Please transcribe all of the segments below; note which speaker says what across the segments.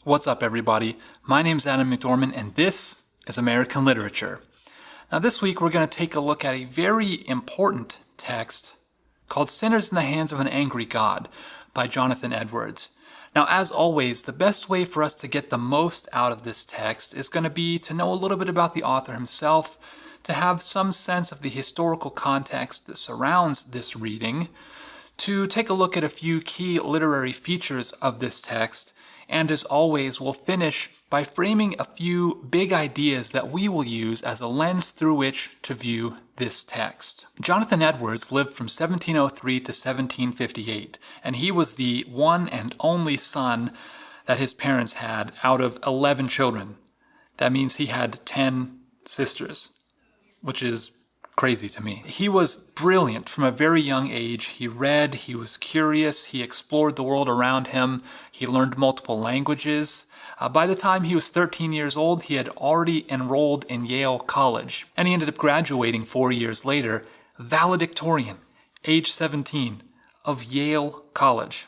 Speaker 1: What's up, everybody? My name's Adam McDorman, and this is American Literature. Now, this week we're going to take a look at a very important text called Sinners in the Hands of an Angry God by Jonathan Edwards. Now, as always, the best way for us to get the most out of this text is going to be to know a little bit about the author himself, to have some sense of the historical context that surrounds this reading, to take a look at a few key literary features of this text, and as always, we'll finish by framing a few big ideas that we will use as a lens through which to view this text. Jonathan Edwards lived from 1703 to 1758, and he was the one and only son that his parents had out of 11 children. That means he had 10 sisters, which is crazy to me. He was brilliant from a very young age. He read, he was curious, he explored the world around him, he learned multiple languages. By the time he was 13 years old, he had already enrolled in Yale College, and he ended up graduating 4 years later, valedictorian, age 17, of Yale College.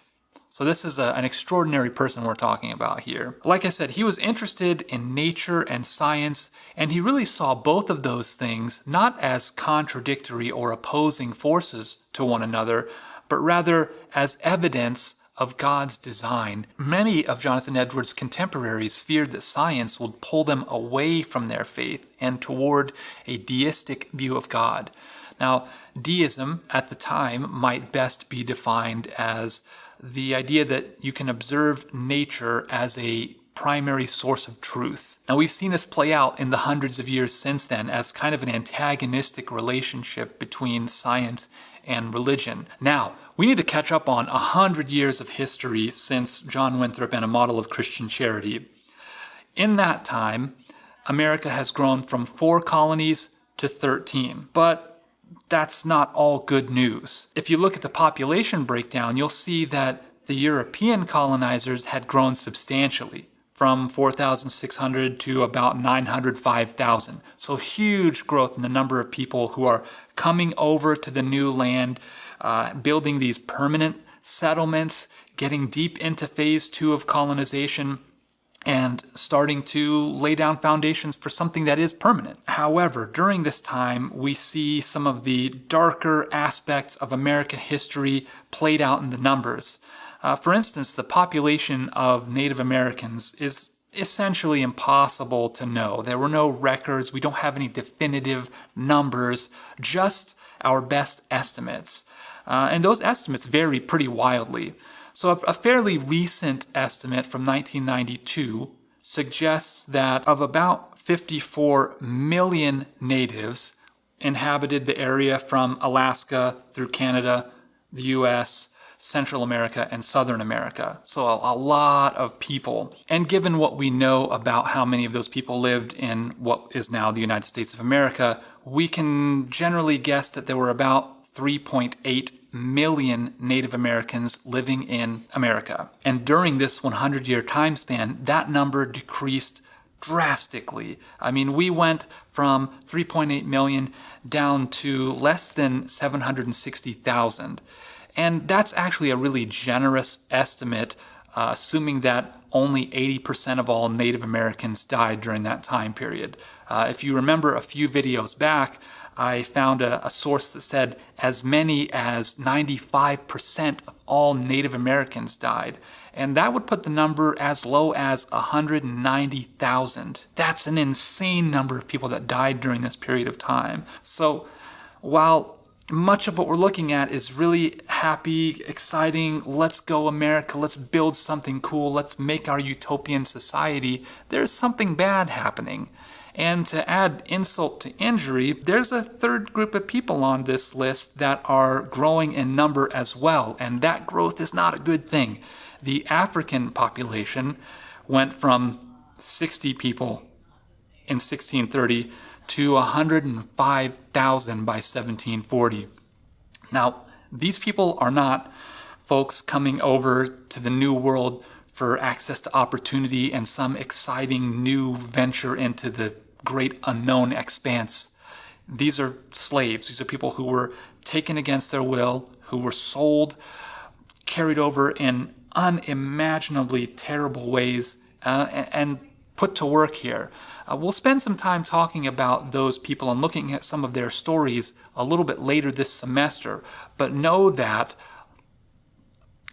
Speaker 1: So this is an extraordinary person we're talking about here. Like I said, he was interested in nature and science, and he really saw both of those things not as contradictory or opposing forces to one another, but rather as evidence of God's design. Many of Jonathan Edwards' contemporaries feared that science would pull them away from their faith and toward a deistic view of God. Now, deism at the time might best be defined as the idea that you can observe nature as a primary source of truth. Now, we've seen this play out in the hundreds of years since then as kind of an antagonistic relationship between science and religion. Now, we need to catch up on 100 years of history since John Winthrop and a model of Christian charity. In that time, America has grown from 4 colonies to 13, but that's not all good news. If you look at the population breakdown, you'll see that the European colonizers had grown substantially, from 4,600 to about 905,000. So huge growth in the number of people who are coming over to the new land, building these permanent settlements, getting deep into phase 2 of colonization, and starting to lay down foundations for something that is permanent. However, during this time, we see some of the darker aspects of American history played out in the numbers. For instance, the population of Native Americans is essentially impossible to know. There were no records. We don't have any definitive numbers, just our best estimates. And those estimates vary pretty wildly. So a fairly recent estimate from 1992 suggests that of about 54 million natives inhabited the area from Alaska through Canada, the US, Central America, and Southern America. So a lot of people. And given what we know about how many of those people lived in what is now the United States of America, we can generally guess that there were about 3.8 million Native Americans living in America. And during this 100-year time span, that number decreased drastically. I mean, we went from 3.8 million down to less than 760,000. And that's actually a really generous estimate, assuming that only 80% of all Native Americans died during that time period. If you remember a few videos back, I found a source that said as many as 95% of all Native Americans died. And that would put the number as low as 190,000. That's an insane number of people that died during this period of time. So while much of what we're looking at is really happy, exciting, let's go America, let's build something cool, let's make our utopian society, there's something bad happening. And to add insult to injury, there's a third group of people on this list that are growing in number as well, and that growth is not a good thing. The African population went from 60 people in 1630 to 105,000 by 1740. Now, these people are not folks coming over to the New World for access to opportunity and some exciting new venture into the great unknown expanse. These are slaves. These are people who were taken against their will, who were sold, carried over in unimaginably terrible ways, and put to work here. We'll spend some time talking about those people and looking at some of their stories a little bit later this semester, but know that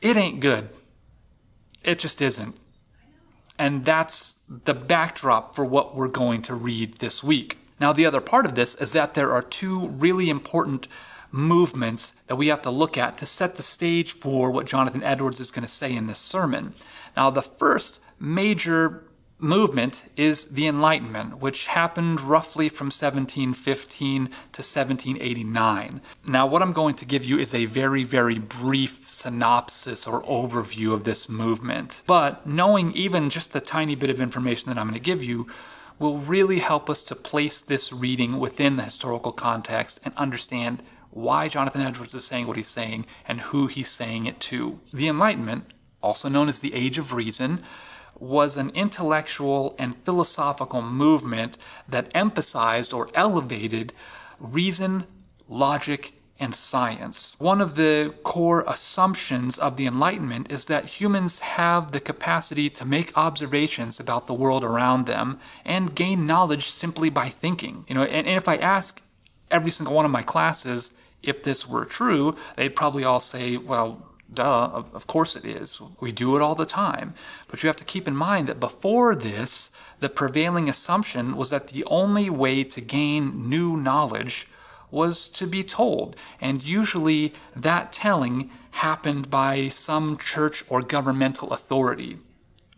Speaker 1: it ain't good. It just isn't. And that's the backdrop for what we're going to read this week. Now, the other part of this is that there are two really important movements that we have to look at to set the stage for what Jonathan Edwards is going to say in this sermon. Now, the first major movement is the Enlightenment, which happened roughly from 1715 to 1789. Now, what I'm going to give you is a very, very brief synopsis or overview of this movement. But knowing even just the tiny bit of information that I'm going to give you will really help us to place this reading within the historical context and understand why Jonathan Edwards is saying what he's saying and who he's saying it to. The Enlightenment, also known as the Age of Reason, was an intellectual and philosophical movement that emphasized or elevated reason, logic, and science. One of the core assumptions of the Enlightenment is that humans have the capacity to make observations about the world around them and gain knowledge simply by thinking. And if I ask every single one of my classes if this were true, they'd probably all say, well, duh, of course it is. We do it all the time. But you have to keep in mind that before this, the prevailing assumption was that the only way to gain new knowledge was to be told. And usually that telling happened by some church or governmental authority.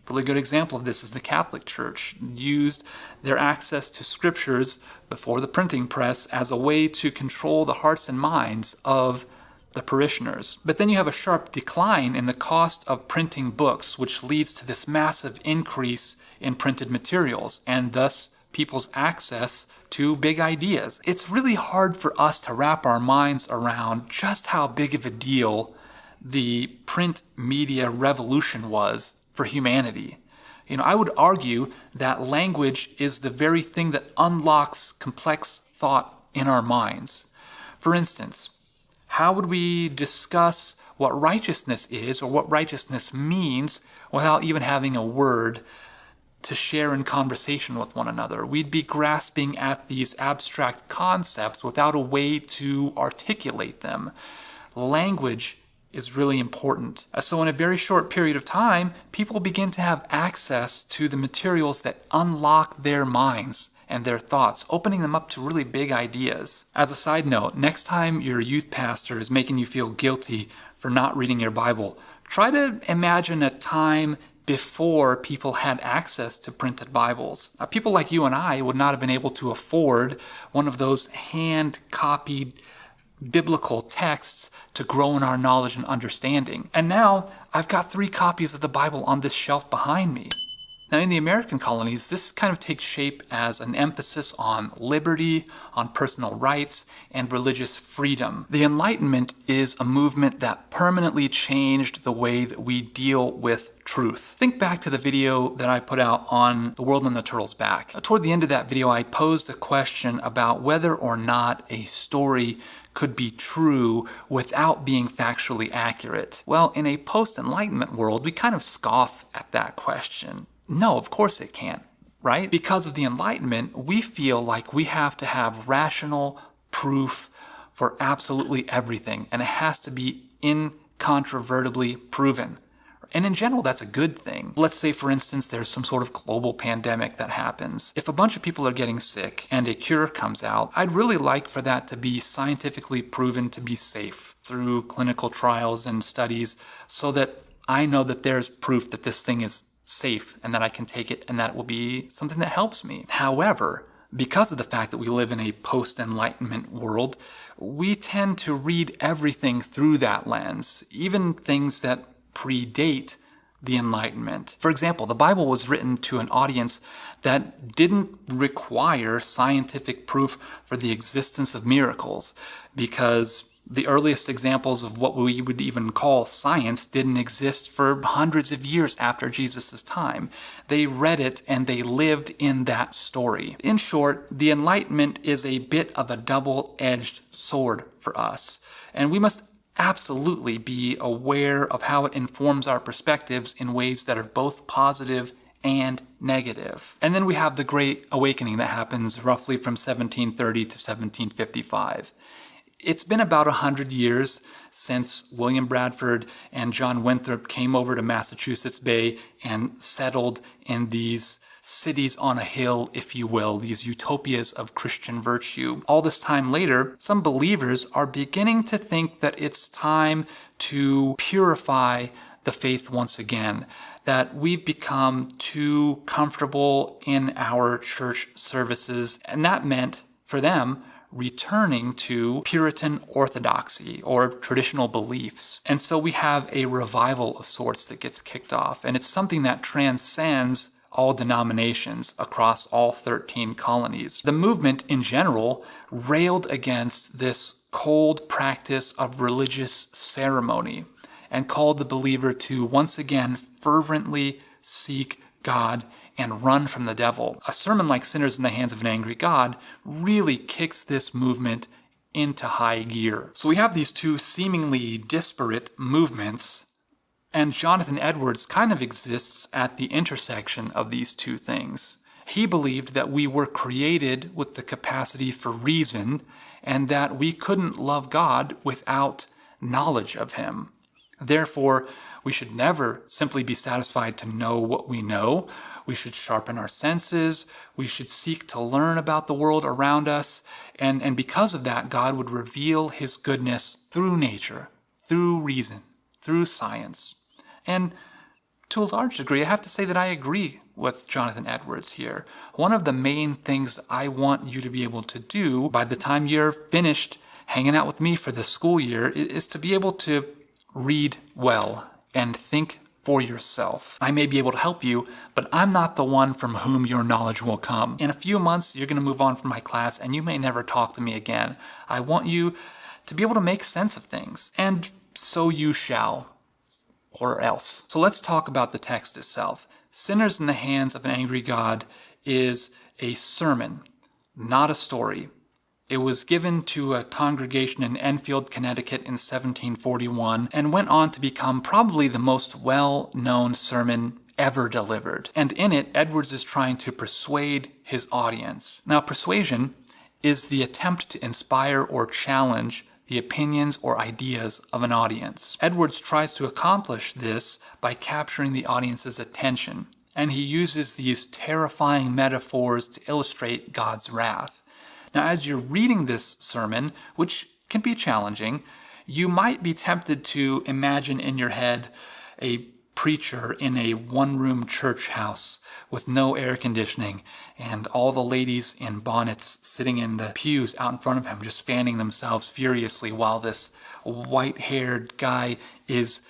Speaker 1: A really good example of this is the Catholic Church used their access to scriptures before the printing press as a way to control the hearts and minds of the parishioners. But then you have a sharp decline in the cost of printing books, which leads to this massive increase in printed materials and thus people's access to big ideas. It's really hard for us to wrap our minds around just how big of a deal the print media revolution was for humanity. I would argue that language is the very thing that unlocks complex thought in our minds. For instance, how would we discuss what righteousness is or what righteousness means without even having a word to share in conversation with one another? We'd be grasping at these abstract concepts without a way to articulate them. Language is really important. So in a very short period of time, people begin to have access to the materials that unlock their minds and their thoughts, opening them up to really big ideas. As a side note, next time your youth pastor is making you feel guilty for not reading your Bible, try to imagine a time before people had access to printed Bibles. People like you and I would not have been able to afford one of those hand-copied biblical texts to grow in our knowledge and understanding. And now I've got 3 copies of the Bible on this shelf behind me. Now, in the American colonies, this kind of takes shape as an emphasis on liberty, on personal rights, and religious freedom. The Enlightenment is a movement that permanently changed the way that we deal with truth. Think back to the video that I put out on The World on the Turtle's Back. Toward the end of that video, I posed a question about whether or not a story could be true without being factually accurate. Well, in a post-Enlightenment world, we kind of scoff at that question. No, of course it can't, right? Because of the Enlightenment, we feel like we have to have rational proof for absolutely everything, and it has to be incontrovertibly proven. And in general, that's a good thing. Let's say, for instance, there's some sort of global pandemic that happens. If a bunch of people are getting sick and a cure comes out, I'd really like for that to be scientifically proven to be safe through clinical trials and studies so that I know that there's proof that this thing is safe and that I can take it and that it will be something that helps me. However, because of the fact that we live in a post-Enlightenment world, we tend to read everything through that lens, even things that predate the Enlightenment. For example, the Bible was written to an audience that didn't require scientific proof for the existence of miracles, because the earliest examples of what we would even call science didn't exist for hundreds of years after Jesus' time. They read it and they lived in that story. In short, the Enlightenment is a bit of a double-edged sword for us, and we must absolutely be aware of how it informs our perspectives in ways that are both positive and negative. And then we have the Great Awakening that happens roughly from 1730 to 1755. It's been about 100 years since William Bradford and John Winthrop came over to Massachusetts Bay and settled in these cities on a hill, if you will, these utopias of Christian virtue. All this time later, some believers are beginning to think that it's time to purify the faith once again, that we've become too comfortable in our church services, and that meant for them returning to Puritan orthodoxy or traditional beliefs. And so we have a revival of sorts that gets kicked off, and it's something that transcends all denominations across all 13 colonies. The movement in general railed against this cold practice of religious ceremony and called the believer to once again fervently seek God and run from the devil. A sermon like Sinners in the Hands of an Angry God really kicks this movement into high gear. So we have these two seemingly disparate movements, and Jonathan Edwards kind of exists at the intersection of these two things. He believed that we were created with the capacity for reason, and that we couldn't love God without knowledge of Him. Therefore, we should never simply be satisfied to know what we know. We should sharpen our senses. We should seek to learn about the world around us. And because of that, God would reveal His goodness through nature, through reason, through science. And to a large degree, I have to say that I agree with Jonathan Edwards here. One of the main things I want you to be able to do by the time you're finished hanging out with me for the school year is to be able to read well and think for yourself. I may be able to help you, but I'm not the one from whom your knowledge will come. In a few months, you're going to move on from my class and you may never talk to me again. I want you to be able to make sense of things, and so you shall, or else. So let's talk about the text itself. Sinners in the Hands of an Angry God is a sermon, not a story. It was given to a congregation in Enfield, Connecticut in 1741 and went on to become probably the most well-known sermon ever delivered. And in it, Edwards is trying to persuade his audience. Now, persuasion is the attempt to inspire or challenge the opinions or ideas of an audience. Edwards tries to accomplish this by capturing the audience's attention, and he uses these terrifying metaphors to illustrate God's wrath. Now, as you're reading this sermon, which can be challenging, you might be tempted to imagine in your head a preacher in a one-room church house with no air conditioning and all the ladies in bonnets sitting in the pews out in front of him just fanning themselves furiously while this white-haired guy is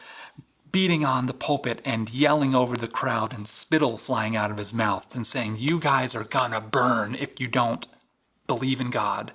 Speaker 1: beating on the pulpit and yelling over the crowd and spittle flying out of his mouth and saying, "You guys are gonna burn if you don't believe in God."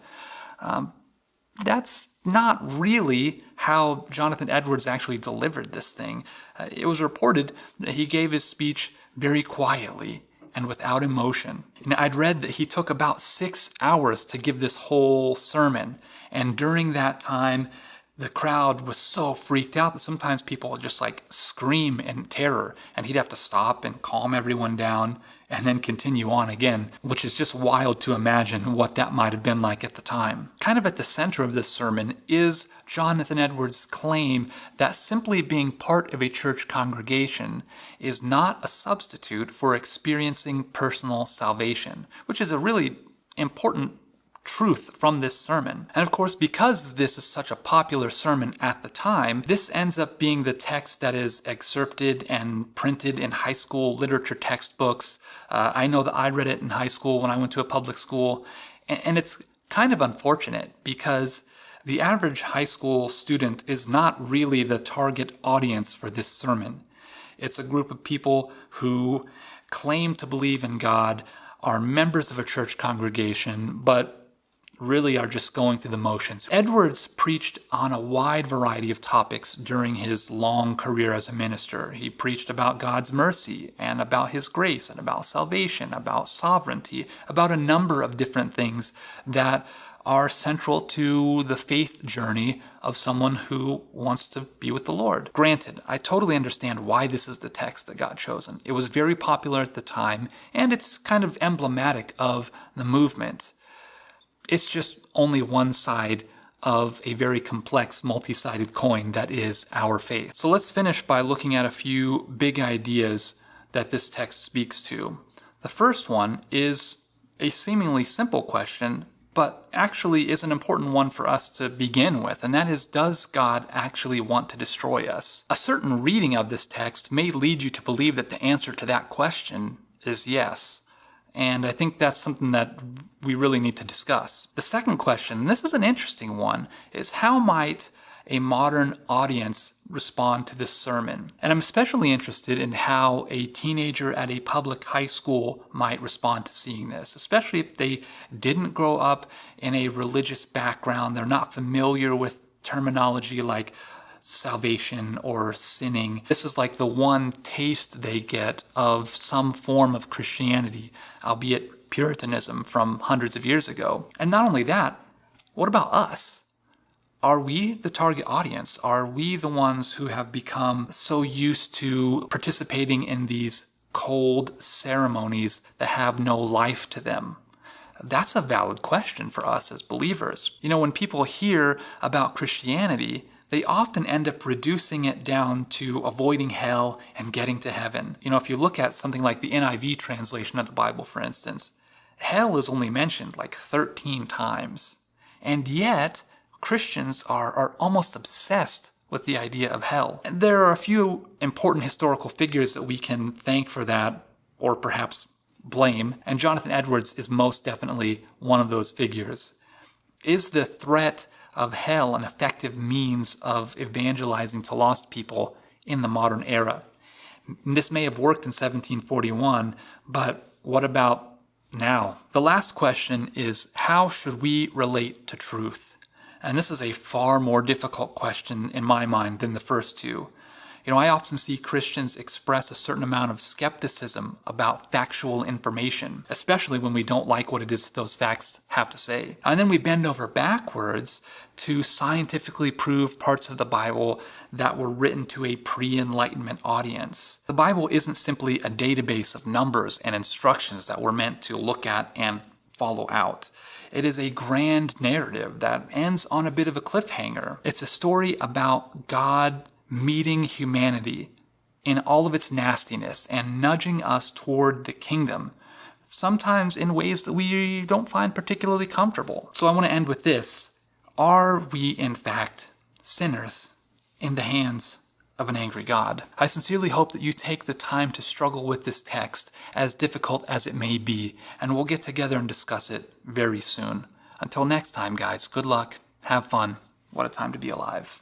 Speaker 1: That's not really how Jonathan Edwards actually delivered this thing. It was reported that he gave his speech very quietly and without emotion. Now, I'd read that he took about 6 hours to give this whole sermon, and during that time, the crowd was so freaked out that sometimes people would just scream in terror, and he'd have to stop and calm everyone down and then continue on again, which is just wild to imagine what that might have been like at the time. Kind of at the center of this sermon is Jonathan Edwards' claim that simply being part of a church congregation is not a substitute for experiencing personal salvation, which is a really important truth from this sermon. And of course, because this is such a popular sermon at the time, this ends up being the text that is excerpted and printed in high school literature textbooks. I know that I read it in high school when I went to a public school, and it's kind of unfortunate because the average high school student is not really the target audience for this sermon. It's a group of people who claim to believe in God, are members of a church congregation, but really are just going through the motions. Edwards preached on a wide variety of topics during his long career as a minister. He preached about God's mercy and about His grace and about salvation, about sovereignty, about a number of different things that are central to the faith journey of someone who wants to be with the Lord. Granted, I totally understand why this is the text that got chosen. It was very popular at the time, and it's kind of emblematic of the movement. It's just only one side of a very complex, multi-sided coin that is our faith. So let's finish by looking at a few big ideas that this text speaks to. The first one is a seemingly simple question, but actually is an important one for us to begin with, and that is, does God actually want to destroy us? A certain reading of this text may lead you to believe that the answer to that question is yes. And I think that's something that we really need to discuss. The second question, and this is an interesting one, is how might a modern audience respond to this sermon? And I'm especially interested in how a teenager at a public high school might respond to seeing this, especially if they didn't grow up in a religious background. They're not familiar with terminology like salvation or sinning. This is like the one taste they get of some form of Christianity, albeit Puritanism from hundreds of years ago. And not only that, what about us? Are we the target audience? Are we the ones who have become so used to participating in these cold ceremonies that have no life to them? That's a valid question for us as believers. You know, when people hear about Christianity, they often end up reducing it down to avoiding hell and getting to heaven. You know, if you look at something like the NIV translation of the Bible, for instance, hell is only mentioned like 13 times. And yet, Christians are almost obsessed with the idea of hell. And there are a few important historical figures that we can thank for that, or perhaps blame, and Jonathan Edwards is most definitely one of those figures. Is the threat of hell an effective means of evangelizing to lost people in the modern era? This may have worked in 1741, but what about now? The last question is, how should we relate to truth? And this is a far more difficult question in my mind than the first two. You know, I often see Christians express a certain amount of skepticism about factual information, especially when we don't like what it is that those facts have to say. And then we bend over backwards to scientifically prove parts of the Bible that were written to a pre-Enlightenment audience. The Bible isn't simply a database of numbers and instructions that we're meant to look at and follow out. It is a grand narrative that ends on a bit of a cliffhanger. It's a story about God meeting humanity in all of its nastiness and nudging us toward the kingdom, sometimes in ways that we don't find particularly comfortable. So I want to end with this. Are we, in fact, sinners in the hands of an angry God? I sincerely hope that you take the time to struggle with this text, as difficult as it may be, and we'll get together and discuss it very soon. Until next time, guys, good luck, have fun, what a time to be alive.